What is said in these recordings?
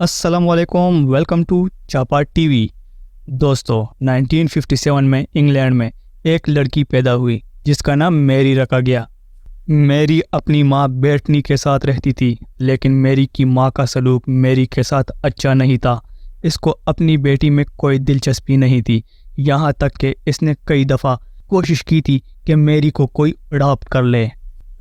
السلام علیکم، welcome to چاپا T V. دوستو 1957 میں انگلینڈ میں ایک لڑکی پیدا ہوئی جس کا نام میری رکھا گیا۔ میری اپنی ماں بیٹنی کے ساتھ رہتی تھی، لیکن میری کی ماں کا سلوک میری کے ساتھ اچھا نہیں تھا۔ اس کو اپنی بیٹی میں کوئی دلچسپی نہیں تھی، یہاں تک کہ اس نے کئی دفعہ کوشش کی تھی کہ میری کو کوئی اڈاپٹ کر لے،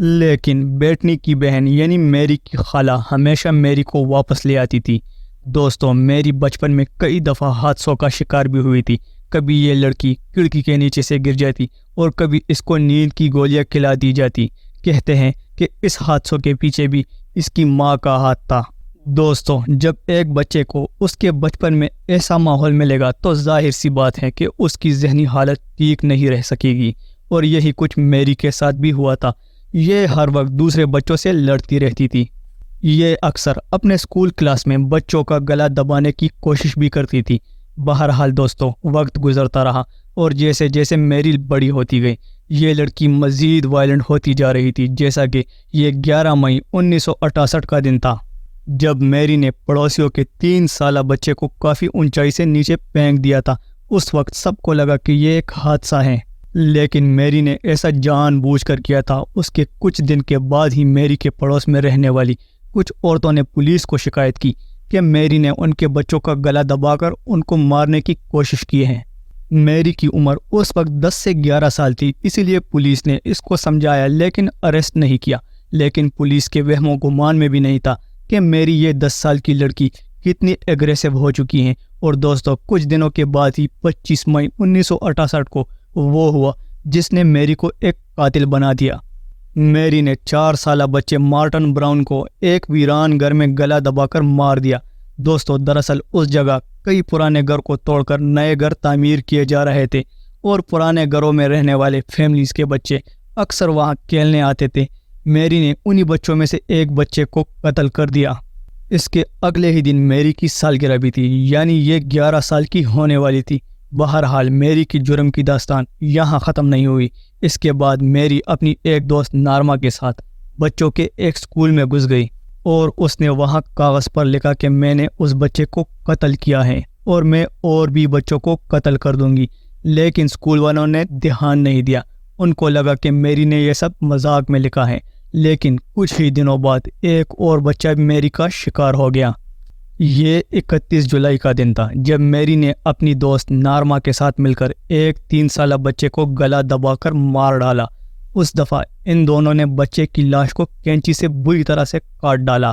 لیکن بیٹنی کی بہن یعنی میری کی خالہ ہمیشہ میری کو واپس لے آتی تھی۔ دوستوں، میری بچپن میں کئی دفعہ حادثوں کا شکار بھی ہوئی تھی۔ کبھی یہ لڑکی کھڑکی کے نیچے سے گر جاتی اور کبھی اس کو نیند کی گولیاں کھلا دی جاتی۔ کہتے ہیں کہ اس حادثوں کے پیچھے بھی اس کی ماں کا ہاتھ تھا۔ دوستوں، جب ایک بچے کو اس کے بچپن میں ایسا ماحول ملے گا تو ظاہر سی بات ہے کہ اس کی ذہنی حالت ٹھیک نہیں رہ سکے گی، اور یہی کچھ میری کے ساتھ بھی ہوا تھا۔ یہ ہر وقت دوسرے بچوں سے لڑتی رہتی تھی۔ یہ اکثر اپنے اسکول کلاس میں بچوں کا گلا دبانے کی کوشش بھی کرتی تھی۔ بہرحال دوستوں، وقت گزرتا رہا اور جیسے جیسے میری بڑی ہوتی گئی، یہ لڑکی مزید وائلنٹ ہوتی جا رہی تھی۔ جیسا کہ یہ 11 مئی 1968 کا دن تھا، جب میری نے پڑوسیوں کے 3 سالہ بچے کو کافی اونچائی سے نیچے پھینک دیا تھا۔ اس وقت سب کو لگا کہ یہ ایک حادثہ ہے، لیکن میری نے ایسا جان بوجھ کر کیا تھا۔ اس کے کچھ دن کے بعد ہی میری کے پڑوس میں رہنے والی کچھ عورتوں نے پولیس کو شکایت کی کہ میری نے ان کے بچوں کا گلا دبا کر ان کو مارنے کی کوشش کی ہے۔ میری کی عمر اس وقت 10 سے 11 سال تھی، اسی لیے پولیس نے اس کو سمجھایا لیکن اریسٹ نہیں کیا۔ لیکن پولیس کے وہم و گمان میں بھی نہیں تھا کہ میری یہ 10 سال کی لڑکی کتنی ایگریسو ہو چکی ہیں۔ اور دوستوں، کچھ دنوں کے بعد ہی 25 مئی 1968 کو وہ ہوا جس نے میری کو ایک قاتل بنا دیا۔ میری نے 4 سالہ بچے مارٹن براؤن کو ایک ویران گھر میں گلا دبا کر مار دیا۔ دوستوں، دراصل اس جگہ کئی پرانے گھر کو توڑ کر نئے گھر تعمیر کیے جا رہے تھے، اور پرانے گھروں میں رہنے والے فیملیز کے بچے اکثر وہاں کھیلنے آتے تھے۔ میری نے انہی بچوں میں سے ایک بچے کو قتل کر دیا۔ اس کے اگلے ہی دن میری کی سالگرہ بھی تھی، یعنی یہ 11 سال کی ہونے والی تھی۔ بہرحال میری کی جرم کی داستان یہاں ختم نہیں ہوئی۔ اس کے بعد میری اپنی ایک دوست نارما کے ساتھ بچوں کے ایک سکول میں گھس گئی، اور اس نے وہاں کاغذ پر لکھا کہ میں نے اس بچے کو قتل کیا ہے اور میں اور بھی بچوں کو قتل کر دوں گی۔ لیکن سکول والوں نے دھیان نہیں دیا، ان کو لگا کہ میری نے یہ سب مذاق میں لکھا ہے۔ لیکن کچھ ہی دنوں بعد ایک اور بچہ میری کا شکار ہو گیا۔ یہ 31 جولائی کا دن تھا جب میری نے اپنی دوست نارما کے ساتھ مل کر ایک 3 سالہ بچے کو گلا دبا کر مار ڈالا۔ اس دفعہ ان دونوں نے بچے کی لاش کو کینچی سے بری طرح سے کاٹ ڈالا۔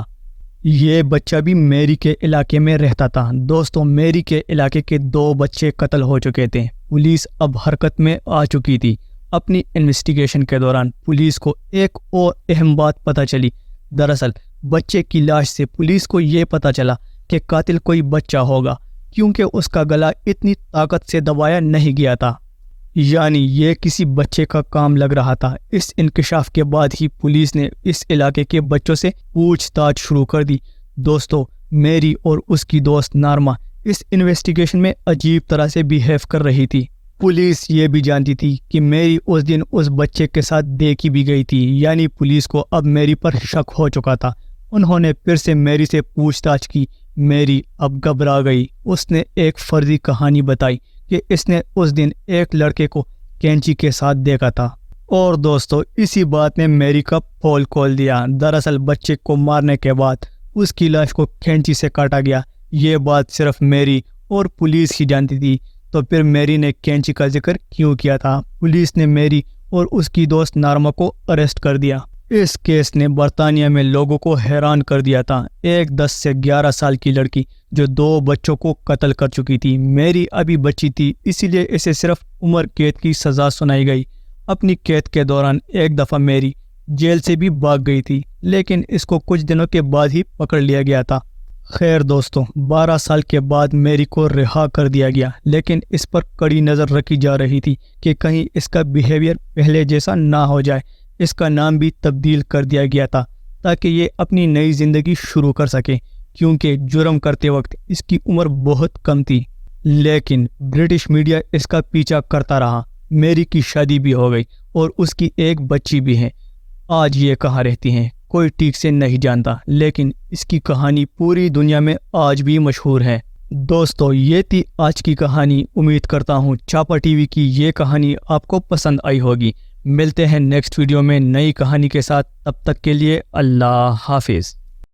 یہ بچہ بھی میری کے علاقے میں رہتا تھا۔ دوستوں، میری کے علاقے کے 2 بچے قتل ہو چکے تھے۔ پولیس اب حرکت میں آ چکی تھی۔ اپنی انویسٹیگیشن کے دوران پولیس کو ایک اور اہم بات پتہ چلی۔ دراصل بچے کی لاش سے پولیس کو یہ پتہ چلا کہ قاتل کوئی بچہ ہوگا، کیونکہ اس کا گلا اتنی طاقت سے دبایا نہیں گیا تھا، یعنی یہ کسی بچے کا کام لگ رہا تھا۔ اس انکشاف کے بعد ہی پولیس نے اس علاقے کے بچوں سے پوچھ تاچھ شروع کر دی۔ دوستوں، میری اور اس کی دوست نارما اس انویسٹیگیشن میں عجیب طرح سے بیہیو کر رہی تھی۔ پولیس یہ بھی جانتی تھی کہ میری اس دن اس بچے کے ساتھ دیکھی بھی گئی تھی، یعنی پولیس کو اب میری پر شک ہو چکا تھا۔ انہوں نے پھر سے میری سے پوچھ تاچھ کی۔ میری اب گھبرا گئی۔ اس نے ایک فرضی کہانی بتائی کہ اس نے اس دن ایک لڑکے کو کینچی کے ساتھ دیکھا تھا، اور دوستوں، اسی بات نے میری کا پول کھول دیا۔ دراصل بچے کو مارنے کے بعد اس کی لاش کو کینچی سے کاٹا گیا۔ یہ بات صرف میری اور پولیس ہی جانتی تھی، تو پھر میری نے کینچی کا ذکر کیوں کیا تھا؟ پولیس نے میری اور اس کی دوست نارما کو اریسٹ کر دیا۔ اس کیس نے برطانیہ میں لوگوں کو حیران کر دیا تھا۔ ایک 10 سے 11 سال کی لڑکی جو 2 بچوں کو قتل کر چکی تھی۔ میری ابھی بچی تھی، اسی لیے اسے صرف عمر قید کی سزا سنائی گئی۔ اپنی قید کے دوران ایک دفعہ میری جیل سے بھی بھاگ گئی تھی، لیکن اس کو کچھ دنوں کے بعد ہی پکڑ لیا گیا تھا۔ خیر دوستوں، 12 سال کے بعد میری کو رہا کر دیا گیا، لیکن اس پر کڑی نظر رکھی جا رہی تھی کہ کہیں اس کا بیہیویئر پہلے جیسا نہ ہو جائے۔ اس کا نام بھی تبدیل کر دیا گیا تھا تاکہ یہ اپنی نئی زندگی شروع کر سکے، کیونکہ جرم کرتے وقت اس کی عمر بہت کم تھی۔ لیکن برٹش میڈیا اس کا پیچھا کرتا رہا۔ میری کی شادی بھی ہو گئی اور اس کی ایک بچی بھی ہے۔ آج یہ کہاں رہتی ہیں کوئی ٹھیک سے نہیں جانتا، لیکن اس کی کہانی پوری دنیا میں آج بھی مشہور ہے۔ دوستو، یہ تھی آج کی کہانی۔ امید کرتا ہوں چھاپا ٹی وی کی یہ کہانی آپ کو پسند آئی ہوگی۔ ملتے ہیں نیکسٹ ویڈیو میں نئی کہانی کے ساتھ، تب تک کے لیے اللہ حافظ۔